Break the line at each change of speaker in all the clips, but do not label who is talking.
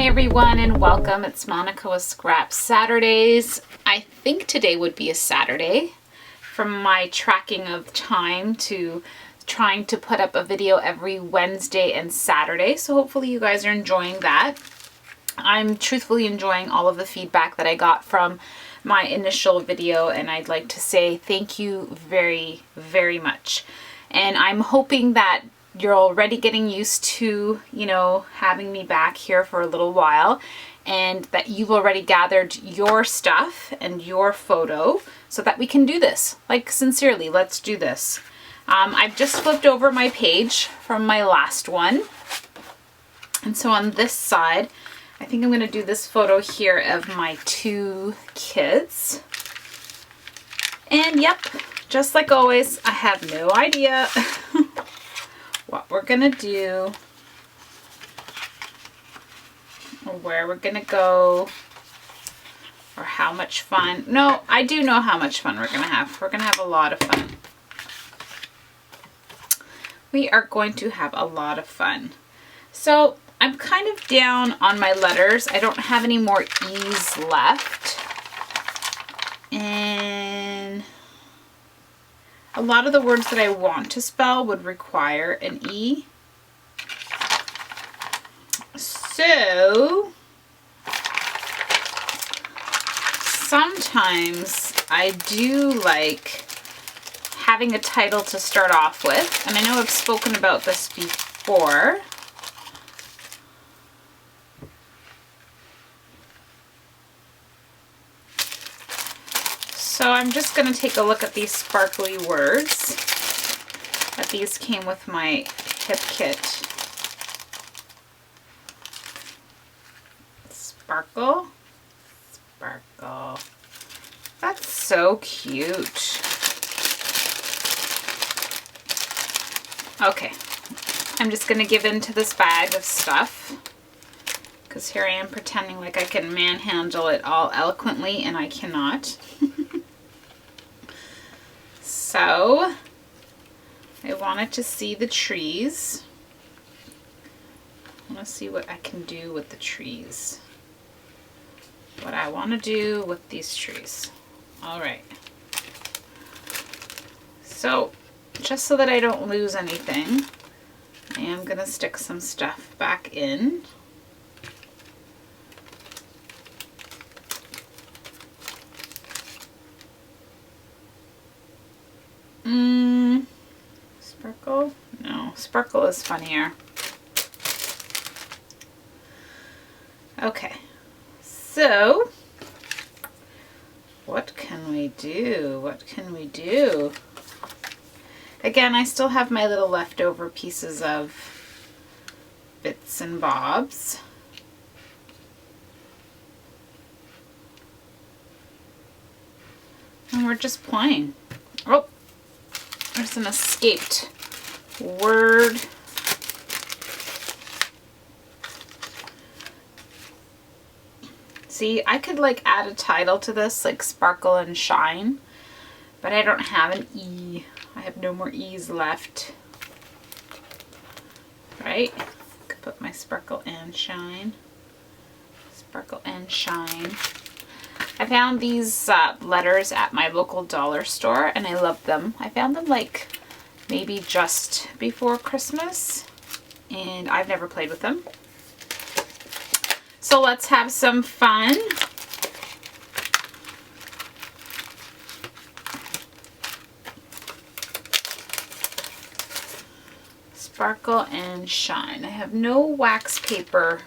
Hi everyone and welcome. It's Monica with Scrap Saturdays. I think today would be a Saturday from my tracking of time to trying to put up a video every Wednesday and Saturday. So hopefully you guys are enjoying that. I'm truthfully enjoying all of the feedback that I got from my initial video, and I'd like to say thank you very, very much. And I'm hoping that you're already getting used to, having me back here for a little while, and that you've already gathered your stuff and your photo so that we can do this. Like, sincerely, let's do this. I've just flipped over my page from my last one. And so on this side, I think I'm going to do this photo here of my two kids. And yep, just like always, I have no idea what we're gonna do or where we're gonna go or how much fun. No, I do know how much fun we're gonna have. We're gonna have a lot of fun. We are going to have a lot of fun. So I'm kind of down on my letters. I don't have any more E's left. And a lot of the words that I want to spell would require an E. So sometimes I do like having a title to start off with. And I know I've spoken about this before. So I'm just going to take a look at these sparkly words. These came with my hip kit. Sparkle. Sparkle. That's so cute. Okay. I'm just going to give into this bag of stuff, because here I am pretending like I can manhandle it all eloquently, and I cannot. So, I wanted to see the trees. I want to see what I can do with the trees. What I want to do with these trees. All right. So, just so that I don't lose anything, I am going to stick some stuff back in. Sparkle? No, sparkle is funnier. Okay, so what can we do? What can we do? Again, I still have my little leftover pieces of bits and bobs. And we're just playing. Oh, there's an escaped word. See, I could like add a title to this, like sparkle and shine, but I don't have an E. I have no more E's left. Right? Could put my sparkle and shine. Sparkle and shine. I found these letters at my local dollar store, and I love them. I found them like maybe just before Christmas, and I've never played with them. So let's have some fun. Sparkle and shine. I have no wax paper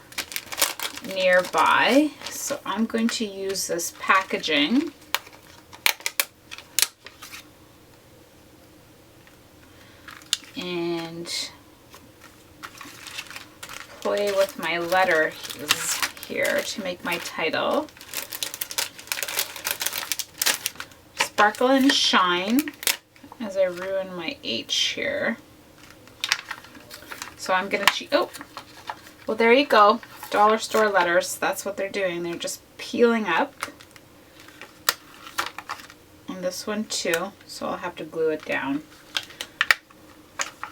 nearby, so I'm going to use this packaging. And play with my letters here to make my title. Sparkle and shine as I ruin my H here. So I'm gonna oh, well, there you go. Dollar store letters, that's what they're doing. They're just peeling up. And this one too, so I'll have to glue it down.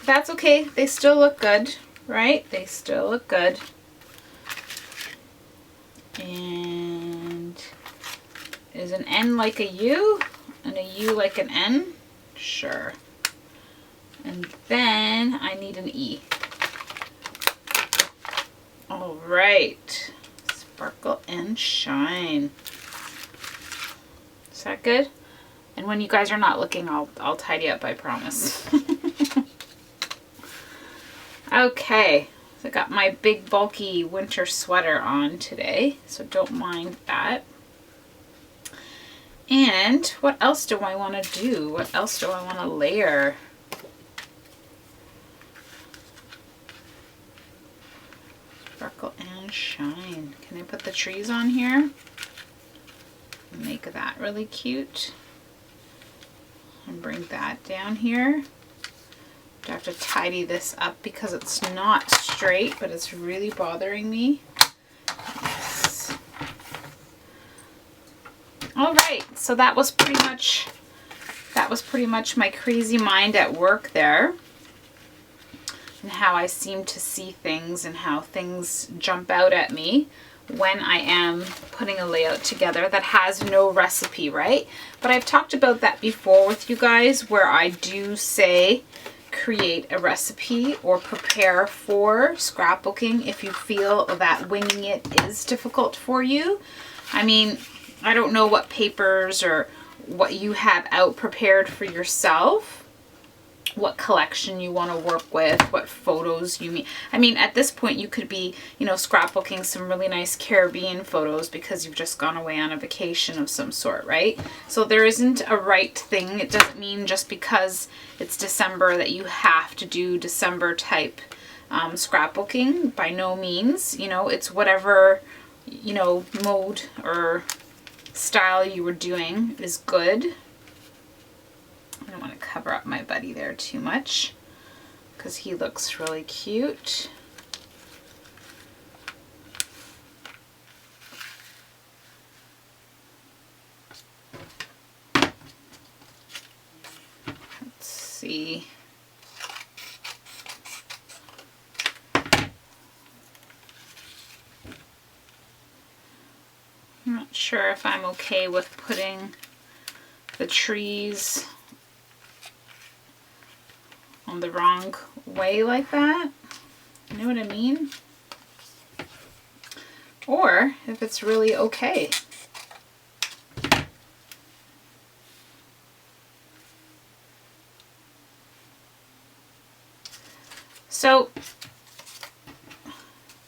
That's okay, they still look good, right? They still look good. And is an N like a U and a U like an N? Sure. And then I need an E. All right. Sparkle and shine. Is that good? And when you guys are not looking, I'll tidy up, I promise. Okay. So I got my big bulky winter sweater on today, so don't mind that. And what else do I want to do? What else do I want to layer? Sparkle and shine. Can I put the trees on here? Make that really cute. And bring that down here. I have to tidy this up because it's not straight, but it's really bothering me. Yes. All right, so that was pretty much my crazy mind at work there, and how I seem to see things and how things jump out at me when I am putting a layout together that has no recipe, right? But I've talked about that before with you guys, where I do say create a recipe or prepare for scrapbooking if you feel that winging it is difficult for you. I mean, I don't know what papers or what you have out prepared for yourself, what collection you want to work with, what photos you mean. I mean, at this point you could be, you know, scrapbooking some really nice Caribbean photos because you've just gone away on a vacation of some sort, right? So there isn't a right thing. It doesn't mean just because it's December that you have to do December type scrapbooking. By no means. You know, it's whatever, you know, mode or style you were doing is good. I don't want to cover up my buddy there too much because he looks really cute. Let's see. I'm not sure if I'm okay with putting the trees on the wrong way like that. You know what I mean? Or if it's really okay. So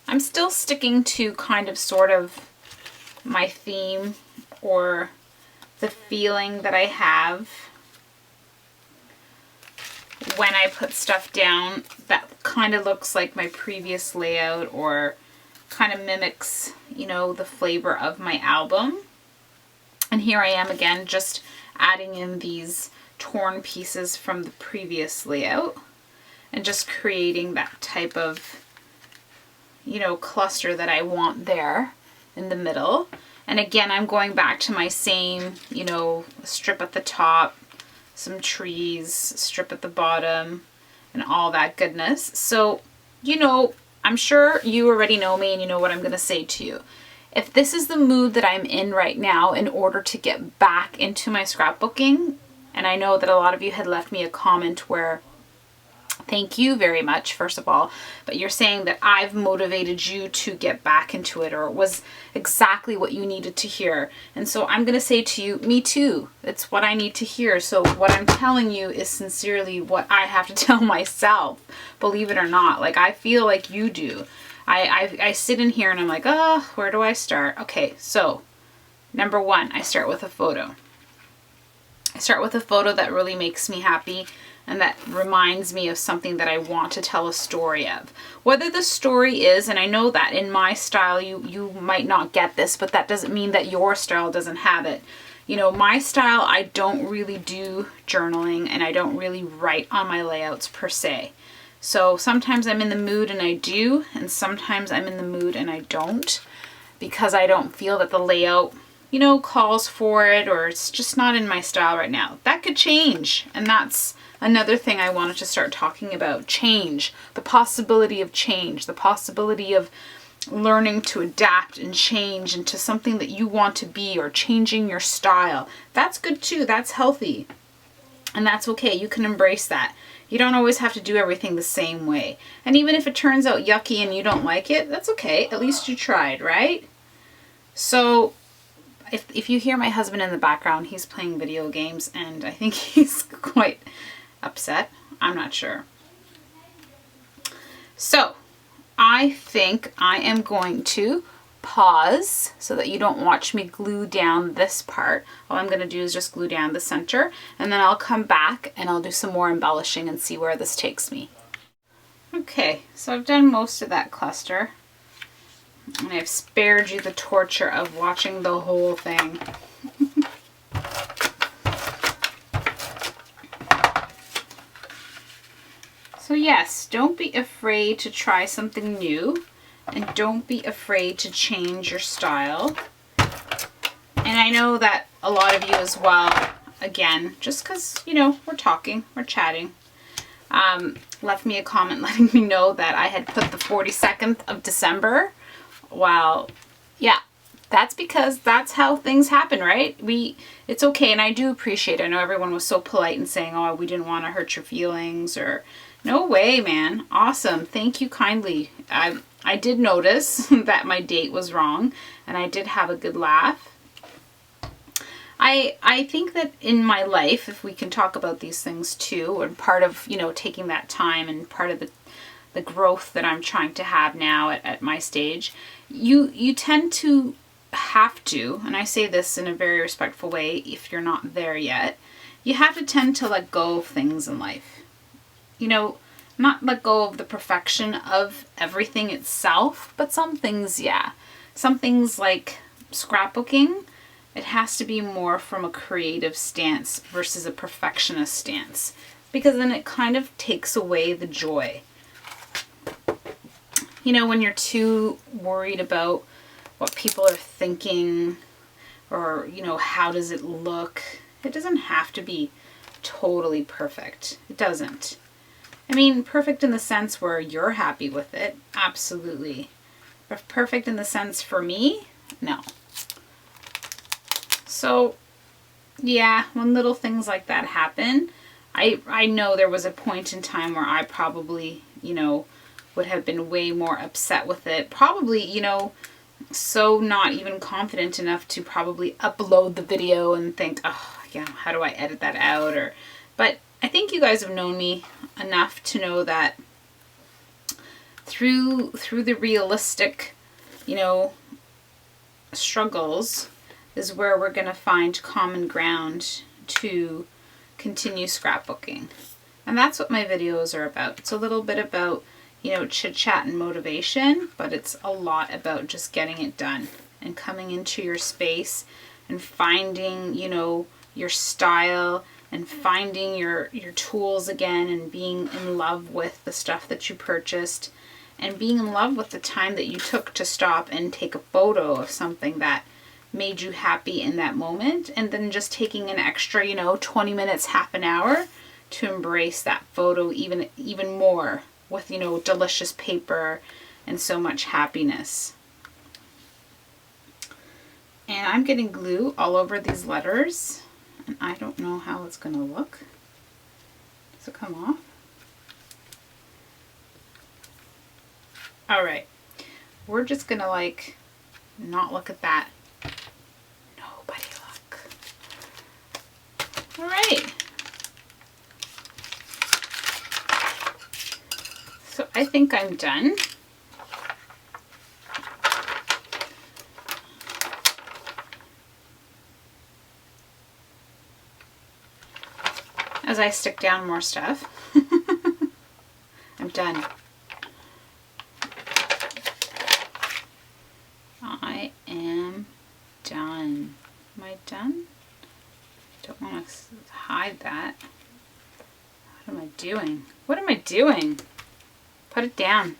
I'm still sticking to kind of sort of my theme or the feeling that I have when I put stuff down that kind of looks like my previous layout or kind of mimics, you know, the flavor of my album. And here I am again, just adding in these torn pieces from the previous layout and just creating that type of, you know, cluster that I want there in the middle. And again, I'm going back to my same, you know, strip at the top, some trees, strip at the bottom, and all that goodness. So, you know, I'm sure you already know me and you know what I'm going to say to you. If this is the mood that I'm in right now in order to get back into my scrapbooking, and I know that a lot of you had left me a comment where, thank you very much, first of all, but you're saying that I've motivated you to get back into it, or it was exactly what you needed to hear. And so I'm going to say to you, me too. It's what I need to hear. So what I'm telling you is sincerely what I have to tell myself, believe it or not. Like, I feel like you do. I sit in here and I'm like, oh, where do I start? Okay, so number one, I start with a photo. I start with a photo that really makes me happy and that reminds me of something that I want to tell a story of. Whether the story is, and I know that in my style you might not get this, but that doesn't mean that your style doesn't have it. You know, my style, I don't really do journaling and I don't really write on my layouts per se. So sometimes I'm in the mood and I do, and sometimes I'm in the mood and I don't, because I don't feel that the layout, you know, calls for it, or it's just not in my style right now. That could change, and that's another thing I wanted to start talking about. Change, the possibility of change, the possibility of learning to adapt and change into something that you want to be, or changing your style. That's good too. That's healthy. And that's okay. You can embrace that. You don't always have to do everything the same way. And even if it turns out yucky and you don't like it, that's okay. At least you tried, right? So if you hear my husband in the background, he's playing video games and I think he's quite upset. I'm not sure. So I think I am going to pause so that you don't watch me glue down this part. All I'm going to do is just glue down the center, and then I'll come back and I'll do some more embellishing and see where this takes me. Okay, so I've done most of that cluster, and I've spared you the torture of watching the whole thing. So yes, don't be afraid to try something new, and don't be afraid to change your style. And I know that a lot of you as well, again, just because, you know, we're talking, we're chatting, left me a comment letting me know that I had put the 42nd of December. Well, yeah, that's because that's how things happen, right? It's okay, and I do appreciate it. I know everyone was so polite in saying, oh, we didn't want to hurt your feelings, or no way, man. Awesome. Thank you kindly. I did notice that my date was wrong, and I did have a good laugh. I think that in my life, if we can talk about these things too, and part of, you know, taking that time and part of the growth that I'm trying to have now at my stage, you tend to have to, and I say this in a very respectful way if you're not there yet, you have to tend to let go of things in life. You know, not let go of the perfection of everything itself, but some things, yeah. Some things like scrapbooking, it has to be more from a creative stance versus a perfectionist stance, because then it kind of takes away the joy. You know, when you're too worried about what people are thinking, or, you know, how does it look, it doesn't have to be totally perfect. It doesn't. I mean, perfect in the sense where you're happy with it, absolutely. But perfect in the sense for me, no. So, yeah, when little things like that happen, I know there was a point in time where I probably, you know, would have been way more upset with it. Probably, you know, so not even confident enough to probably upload the video and think, oh, yeah, how do I edit that out? But I think you guys have known me enough to know that through the realistic, you know, struggles is where we're going to find common ground to continue scrapbooking. And that's what my videos are about. It's a little bit about, you know, chit chat and motivation, but it's a lot about just getting it done and coming into your space and finding, you know, your style and finding your tools again, and being in love with the stuff that you purchased, and being in love with the time that you took to stop and take a photo of something that made you happy in that moment, and then just taking an extra, you know, 20 minutes, half an hour to embrace that photo even more with, you know, delicious paper and so much happiness. And I'm getting glue all over these letters, and I don't know how it's going to look. Does it come off? All right. We're just going to, like, not look at that. Nobody look. All right. So I think I'm done. As I stick down more stuff. I'm done. I am done. Am I done? Don't want to hide that. What am I doing? What am I doing? Put it down.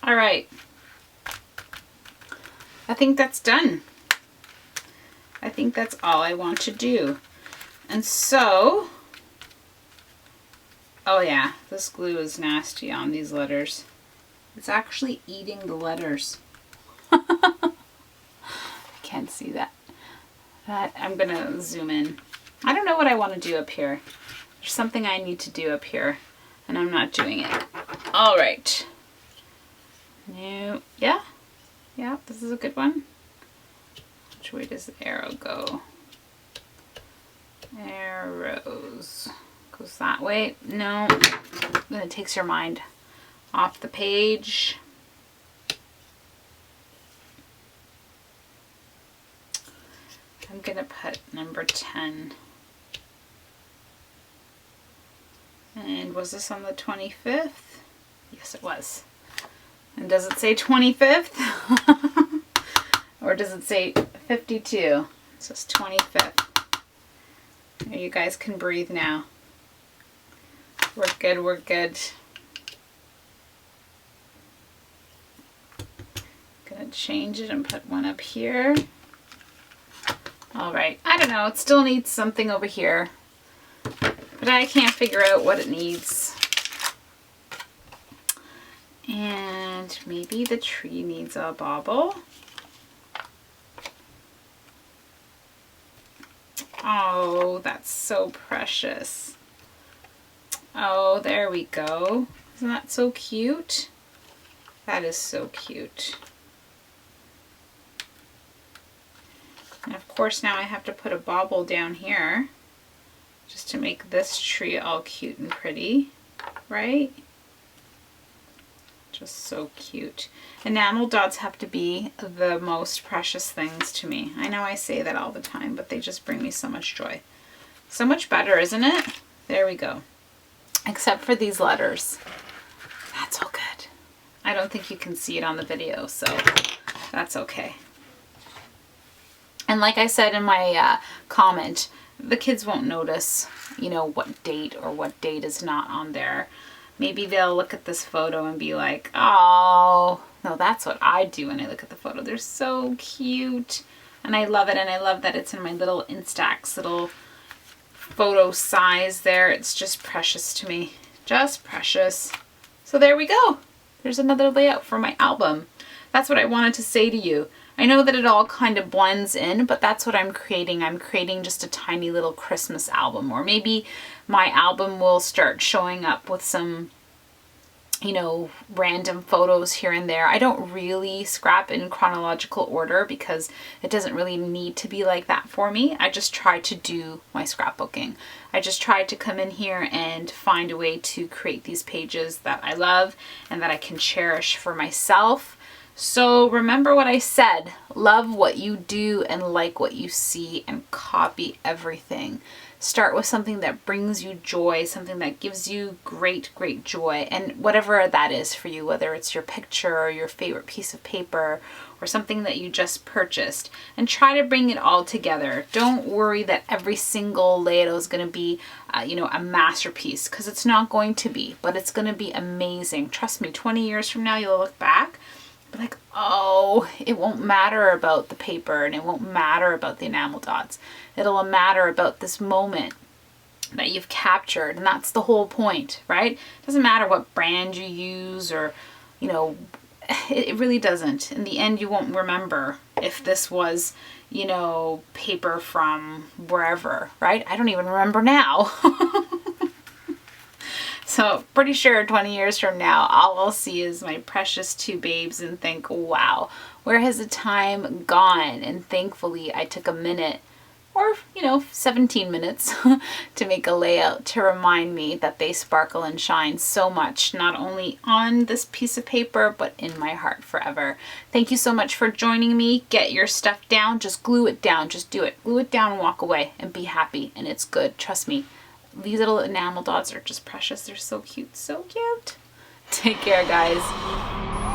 All right. I think that's done. I think that's all I want to do. And so, oh yeah, this glue is nasty on these letters. It's actually eating the letters. Can't see that. I'm gonna zoom in. I don't know what I want to do up here. There's something I need to do up here, and I'm not doing it. All right. New, yeah, this is a good one. Which way does the arrow go? Arrows. Goes that way. No. Then it takes your mind off the page. I'm gonna put number 10. And was this on the 25th? Yes, it was. And does it say 25th? Or does it say 52? It says 25th. You guys can breathe now. We're good, we're good. Gonna change it and put one up here. All right, I don't know, it still needs something over here, but I can't figure out what it needs. And maybe the tree needs a bauble. Oh, that's so precious. Oh, there we go. Isn't that so cute? That is so cute. And of course now I have to put a bauble down here just to make this tree all cute and pretty, right? Just so cute. Enamel dots have to be the most precious things to me. I know I say that all the time, but they just bring me so much joy. So much better, isn't it? There we go. Except for these letters. That's all good. I don't think you can see it on the video, so that's okay. And like I said in my comment, the kids won't notice, you know, what date or what date is not on there. Maybe they'll look at this photo and be like, oh, no, that's what I do when I look at the photo. They're so cute. And I love it. And I love that it's in my little Instax little photo size there. It's just precious to me. Just precious. So there we go. There's another layout for my album. That's what I wanted to say to you. I know that it all kind of blends in, but that's what I'm creating. I'm creating just a tiny little Christmas album, or maybe my album will start showing up with some, you know, random photos here and there. I don't really scrap in chronological order because it doesn't really need to be like that for me. I just try to do my scrapbooking. I just try to come in here and find a way to create these pages that I love and that I can cherish for myself. So remember what I said, love what you do and like what you see and copy everything. Start with something that brings you joy, something that gives you great, great joy. And whatever that is for you, whether it's your picture or your favorite piece of paper or something that you just purchased, and try to bring it all together. Don't worry that every single layout is going to be, you know, a masterpiece, because it's not going to be, but it's going to be amazing. Trust me, 20 years from now, you'll look back like, oh, it won't matter about the paper and it won't matter about the enamel dots. It'll matter about this moment that you've captured, and that's the whole point, right? It doesn't matter what brand you use, or, you know, it really doesn't. In the end, you won't remember if this was, you know, paper from wherever, right? I don't even remember now. So pretty sure 20 years from now, all I'll see is my precious two babes and think, wow, where has the time gone? And thankfully I took a minute, or, you know, 17 minutes to make a layout to remind me that they sparkle and shine so much, not only on this piece of paper, but in my heart forever. Thank you so much for joining me. Get your stuff down, just glue it down, just do it. Glue it down and walk away and be happy, and it's good, trust me. These little enamel dots are just precious. They're so cute, so cute. Take care, guys.